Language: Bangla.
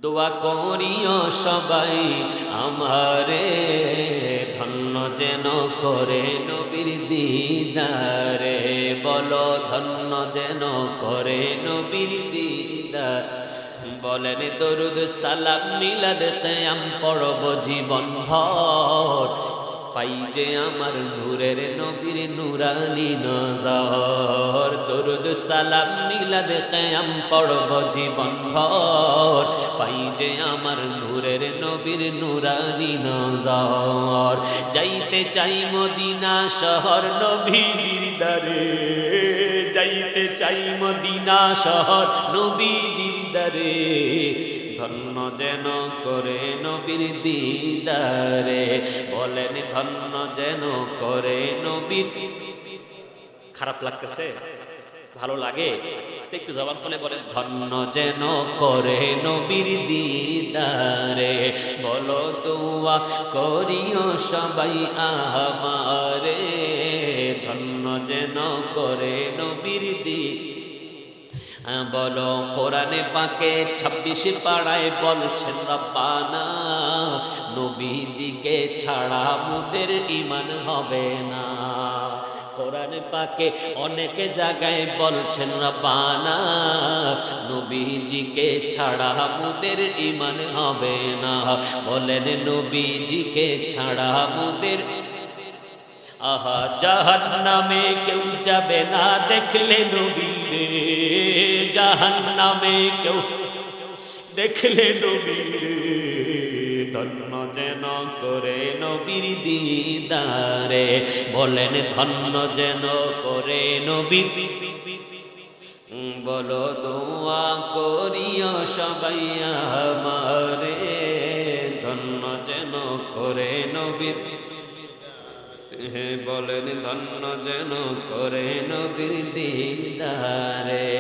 দোয়া করিও সবাই আমারে, ধন্য যেন করে নবীর দিদারে। বলো ধন্য যেন করে নবীর দিদার। বলেন দরুদ সালাম মিলাদ কিয়াম পড়ব জীবন ভর, পাই যে আমার নূরের নবীর নুরানি নজর। দরুদ সালাম মিলাদ কিয়াম পড়ব জীবন ভর, পাই যে আমার নূরের নবীর নুরানি নজর। যাইতে চাই মদিনা শহর নবীজির দারে, যাইতে চাই মদিনা শহর নবীজির দারে। ধন্য যেন করে নবীর দিদারে। বলেন ধন্য যেন করে নবীর। খারাপ লাগতেছে? ভালো লাগে? একটু জবান খুলে বলেন ধন্য যেন করে নবীর দিদারে। বলো দোয়া করিও সবাই আমারে, ধন্য যেন করে নবীর দিদারে। বলো কোরআনে পাকে 26 পাড়ায় বলছেন রব্বানা, নবীজিকে ছাড়া মুদের ঈমান হবে না। কোরআনে পাকে অনেক জায়গায় বলছেন রব্বানা, নবীজিকে ছাড়া মুদের ঈমান হবে না। বলেন নবীজিকে ছাড়া মুদের। আহা জাহান্নামে কেউ যাবে না দেখলে নবীরে, জাহান্নামে কেউ দেখলে নবীরে। ধন্য যেন করে নবীর দিদারে। বলেন ধন্য যেন করে নবীর। বলো দোয়া করিও সবাই আমারে, ধন্য যেন করে নবীর। বলেন ধন্য যেন করে নবীর দিদারে।